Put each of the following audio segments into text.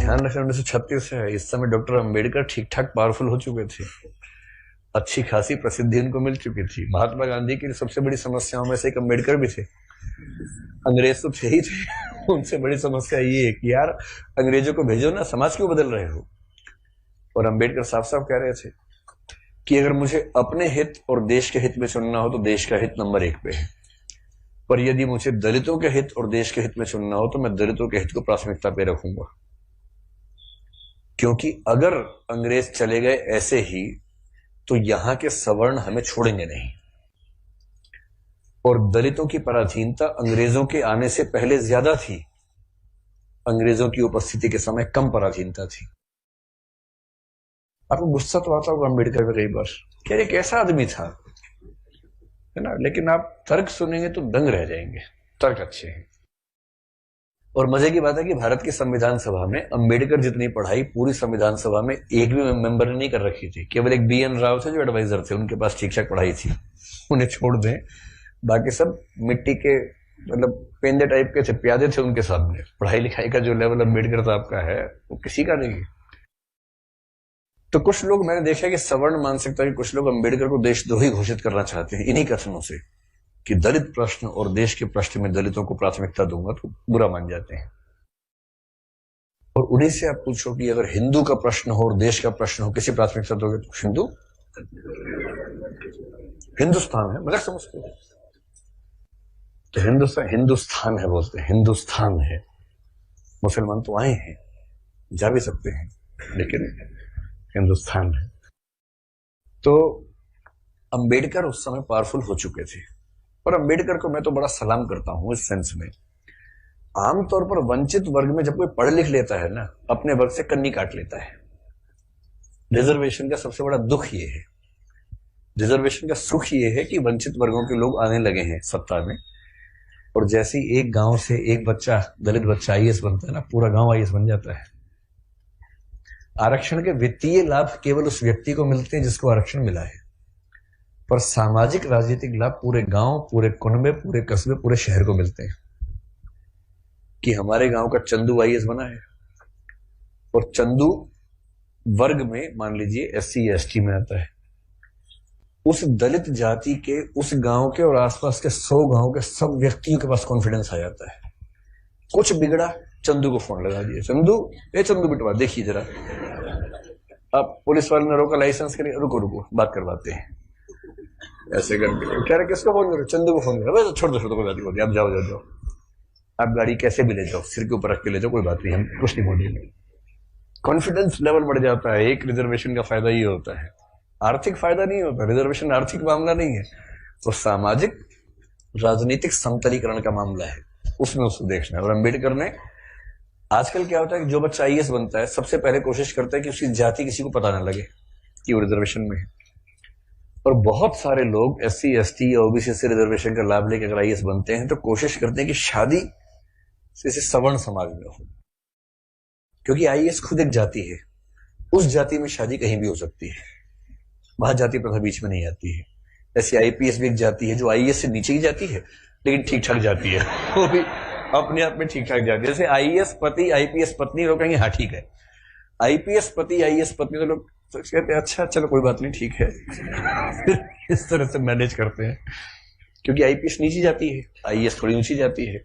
ध्यान रखें 1936 है, इस समय डॉक्टर अंबेडकर ठीक ठाक पावरफुल हो चुके थे, अच्छी खासी प्रसिद्धि उनको मिल चुकी थी। महात्मा गांधी की सबसे बड़ी समस्याओं में से एक अंबेडकर भी थे। अंग्रेज तो थे ही थे, उनसे बड़ी समस्या ये है कि यार अंग्रेजों को भेजो ना, समाज क्यों बदल रहे हो। और अंबेडकर साफ साफ कह रहे थे कि अगर मुझे अपने हित और देश के हित में चुनना हो तो देश का हित नंबर 1 पे है, पर यदि मुझे दलितों के हित और देश के हित में चुनना हो तो मैं दलितों के हित को प्राथमिकता पे रखूंगा, क्योंकि अगर अंग्रेज चले गए ऐसे ही तो यहां के सवर्ण हमें छोड़ेंगे नहीं। और दलितों की पराधीनता अंग्रेजों के आने से पहले ज्यादा थी, अंग्रेजों की उपस्थिति के समय कम पराधीनता थी। आपको गुस्सा तो आता होगा अंबेडकर में कई बार, क्या ये कैसा आदमी था, है ना, लेकिन आप तर्क सुनेंगे तो दंग रह जाएंगे, तर्क अच्छे हैं। और मजे की बात है कि भारत की संविधान सभा में अंबेडकर जितनी पढ़ाई पूरी संविधान सभा में एक भी मेंबर ने नहीं कर रखी थी। केवल एक BN राव थे जो एडवाइजर थे, उनके पास ठीक ठाक पढ़ाई थी, उन्हें छोड़ दें, बाकी सब मिट्टी के मतलब पेंदे टाइप के थे, प्यादे थे उनके सामने। पढ़ाई लिखाई का जो लेवल अंबेडकर साहब का है वो किसी का नहीं है। तो कुछ लोग मैंने देखा कि सवर्ण मानसिकता के कुछ लोग अंबेडकर को देशद्रोही घोषित करना चाहते हैं इन्हीं कथनों से कि दलित प्रश्न और देश के प्रश्न में दलितों को प्राथमिकता दूंगा तो बुरा मान जाते हैं। और उन्हीं से आप पूछो कि अगर हिंदू का प्रश्न हो और देश का प्रश्न हो, किसी प्राथमिकता दोगे तो हिंदू, हिंदुस्तान है, मजाक समझते हो तो हिंदुस्तान है बोलते हैं, हिंदुस्तान है। मुसलमान तो आए हैं, जा भी सकते हैं, लेकिन हिंदुस्तान है। तो अंबेडकर उस समय पावरफुल हो चुके थे। और अंबेडकर को मैं तो बड़ा सलाम करता हूं इस सेंस में, आमतौर पर वंचित वर्ग में जब कोई पढ़ लिख लेता है ना, अपने वर्ग से कन्नी काट लेता है। रिजर्वेशन का सबसे बड़ा दुख ये है, रिजर्वेशन का सुख ये है कि वंचित वर्गों के लोग आने लगे हैं सत्ता में, और जैसे ही एक गांव से एक बच्चा, दलित बच्चा IAS बनता है ना, पूरा गांव IAS बन जाता है। आरक्षण के वित्तीय लाभ केवल उस व्यक्ति को मिलते हैं जिसको आरक्षण मिला है, पर सामाजिक राजनीतिक लाभ पूरे गांव, पूरे कुनबे, पूरे कस्बे, पूरे शहर को मिलते हैं। कि हमारे गांव का चंदू IAS बना है, और चंदू वर्ग में मान लीजिए SC या ST में आता है, उस दलित जाति के उस गांव के और आसपास के 100 गांव के सब व्यक्तियों के पास कॉन्फिडेंस आ जाता है। कुछ बिगड़ा, चंदू को फोन लगा दिया, चंदू बिटवा देखिए जरा, अब पुलिस वाले ने रोका लाइसेंस के लिए, रुको बात करवाते हैं, ऐसे करके कह रहे किसको फोन करो, चंदू को फोन करो, छोड़ दो कोई बात नहीं, आप जाओ, आप गाड़ी कैसे भी ले जाओ, सिर के ऊपर रख के ले जाओ, कोई बात नहीं, हम कुछ नहीं बोलेंगे। कॉन्फिडेंस लेवल बढ़ जाता है। एक रिजर्वेशन का फायदा ये होता है, आर्थिक फायदा नहीं होता, रिजर्वेशन आर्थिक मामला नहीं है, तो सामाजिक राजनीतिक समतलीकरण का मामला है, उसमें उसको देखना है। और अंबेडकर ने, आजकल क्या होता है कि जो बच्चा IAS बनता है सबसे पहले कोशिश करता है कि उसकी जाति किसी को पता ना लगे कि वो रिजर्वेशन में है। और बहुत सारे लोग SC ST या OBC से रिजर्वेशन का लाभ लेकर अगर IAS बनते हैं तो कोशिश करते हैं कि शादी जैसे सवर्ण समाज में हो, क्योंकि IAS खुद एक जाति है, उस जाति में शादी कहीं भी हो सकती है, वहां जाति प्रथा बीच में नहीं आती है। ऐसे IPS भी एक जाति है जो IAS से नीचे की जाती है लेकिन ठीक ठाक जाती है, वो भी अपने आप में ठीक ठाक जाती है। जैसे IAS पति IPS पत्नी, लोग कहेंगे हाँ ठीक है, IPS पति IAS पत्नी, तो लोग कहते हैं अच्छा चलो कोई बात नहीं ठीक है इस तरह से मैनेज करते हैं, क्योंकि IPS नीची जाती है, IAS थोड़ी ऊंची जाती है,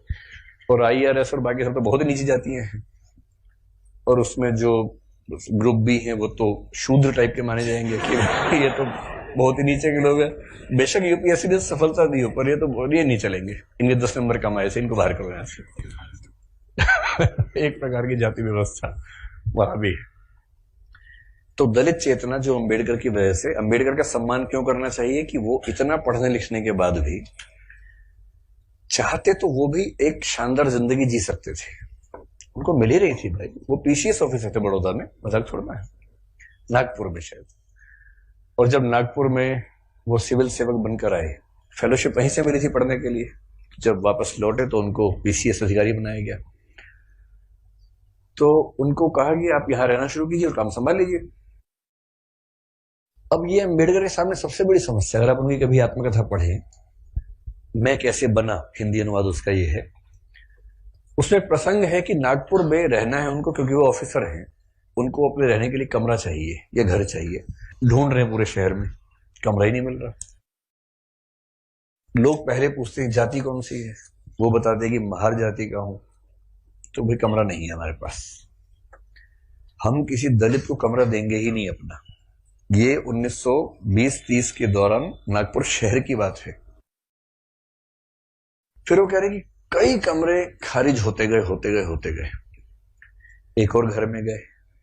और IRS और बाकी सब तो बहुत ही नीची जाती हैं, और उसमें जो ग्रुप भी हैं वो तो शूद्र टाइप के माने जाएंगे कि ये तो बहुत ही नीचे के लोग हैं। बेशक UPSC ने सफलता दी हो, पर ये नहीं चलेंगे, इनके 10 नंबर कम आए से इनको बाहर करो यहाँ से एक प्रकार की जाति व्यवस्था वहां भी है। तो दलित चेतना जो अंबेडकर की वजह से, अंबेडकर का सम्मान क्यों करना चाहिए कि वो इतना पढ़ने लिखने के बाद भी चाहते तो वो भी एक शानदार जिंदगी जी सकते थे, उनको मिल ही रही थी भाई। वो PCS ऑफिसर थे बड़ौदा में, मजाक छोड़ना है, नागपुर में शायद, और जब नागपुर में वो सिविल सेवक बनकर आए, फेलोशिप वहीं से मिली थी पढ़ने के लिए, जब वापस लौटे तो उनको PCS अधिकारी बनाया गया। तो उनको कहा कि आप यहां रहना शुरू कीजिए और काम संभाल लीजिए। अब ये अंबेडकर के सामने सबसे बड़ी समस्या, अगर आप उनकी कभी आत्मकथा पढ़े, मैं कैसे बना, हिंदी अनुवाद उसका ये है उसमें एक प्रसंग है कि नागपुर में रहना है उनको, क्योंकि वो ऑफिसर हैं, उनको अपने रहने के लिए कमरा चाहिए या घर चाहिए। ढूंढ रहे हैं पूरे शहर में, कमरा ही नहीं मिल रहा। लोग पहले पूछते हैं जाति कौन सी है, वो बताते हैं कि महार जाति का हूं। तो भाई कमरा नहीं है हमारे पास, हम किसी दलित को कमरा देंगे ही नहीं अपना। ये 1920-30 के दौरान नागपुर शहर की बात है। फिर वो कह रहे कि कई कमरे खारिज होते गए। एक और घर में गए,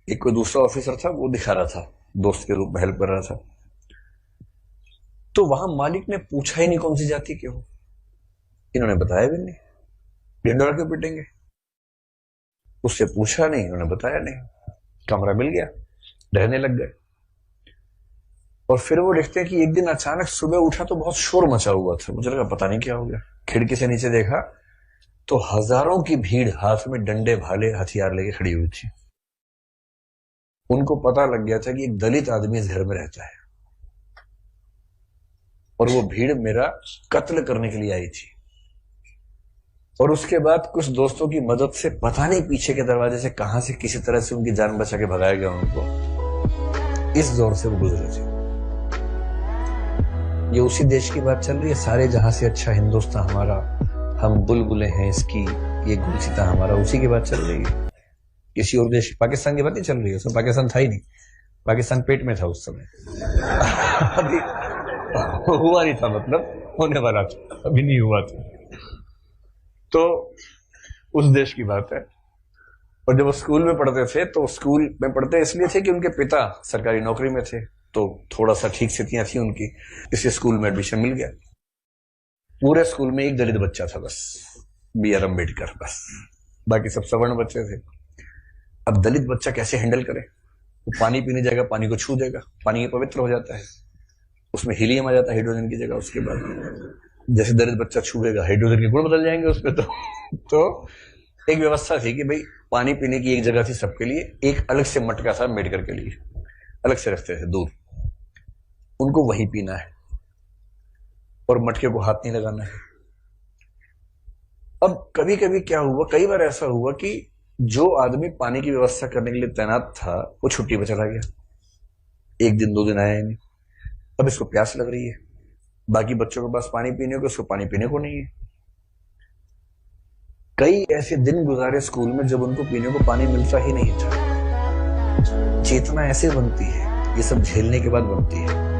एक कोई दूसरा ऑफिसर था, वो दिखा रहा था, दोस्त के रूप में हेल्प कर रहा था। तो वहां मालिक ने पूछा ही नहीं कौन सी जाति के हो, इन्होंने बताया भी नहीं, डंडा क्यों पिटेंगे। उससे पूछा नहीं, उन्होंने बताया नहीं, कमरा मिल गया, रहने लग गए। और फिर वो देखते हैं कि एक दिन अचानक सुबह उठा तो बहुत शोर मचा हुआ था। मुझे लगा पता नहीं क्या हो गया। खिड़की से नीचे देखा तो हजारों की भीड़ हाथ में डंडे भाले हथियार लेके खड़ी हुई थी। उनको पता लग गया था कि एक दलित आदमी इस घर में रहता है और वो भीड़ मेरा कत्ल करने के लिए आई थी। और उसके बाद कुछ दोस्तों की मदद से पता नहीं पीछे के दरवाजे से कहां से किसी तरह से उनकी जान बचा के भगाया गया उनको। इस दौर से वो गुजरे थे। ये उसी देश की बात चल रही है, सारे जहां से अच्छा हिंदुस्तान हमारा, हम बुलबुलें हैं इसकी, ये गुलसिता हमारा, उसी की बात चल रही है। किसी और देश, पाकिस्तान की बात नहीं चल रही है। उसमें पाकिस्तान था ही नहीं, पाकिस्तान पेट में था उस समय। अभी हुआ नहीं था, मतलब होने वाला था, अभी नहीं हुआ था। तो उस देश की बात है। और जब वो स्कूल में पढ़ते थे तो स्कूल में पढ़ते इसलिए थे कि उनके पिता सरकारी नौकरी में थे, तो थोड़ा सा ठीक स्थितियां थी उनकी, इसलिए स्कूल में एडमिशन मिल गया। पूरे स्कूल में एक दलित बच्चा था बस, BR अम्बेडकर, बस, बाकी सब सवर्ण बच्चे थे। अब दलित बच्चा कैसे हैंडल करे? वो पानी पीने जाएगा, पानी को छू देगा, पानी पवित्र हो जाता है, उसमें हीलियम आ जाता है हाइड्रोजन की जगह। उसके बाद जैसे दलित बच्चा छुएगा हाइड्रोजन के गुण बदल जाएंगे उसमें। तो एक व्यवस्था थी कि भाई पानी पीने की एक जगह थी सबके लिए, एक अलग से मटका था अम्बेडकर के लिए, अलग से रखते थे दूर, उनको वही पीना है और मटके को हाथ नहीं लगाना है। अब कभी कभी क्या हुआ, कई बार ऐसा हुआ कि जो आदमी पानी की व्यवस्था करने के लिए तैनात था वो छुट्टी पर चला गया, एक दिन 2 दिन आया ही नहीं। अब इसको प्यास लग रही है, बाकी बच्चों के पास पानी पीने को, उसको पानी पीने को नहीं है। कई ऐसे दिन गुजारे स्कूल में जब उनको पीने को पानी मिलता ही नहीं था। चेतना ऐसे बनती है, ये सब झेलने के बाद बनती है।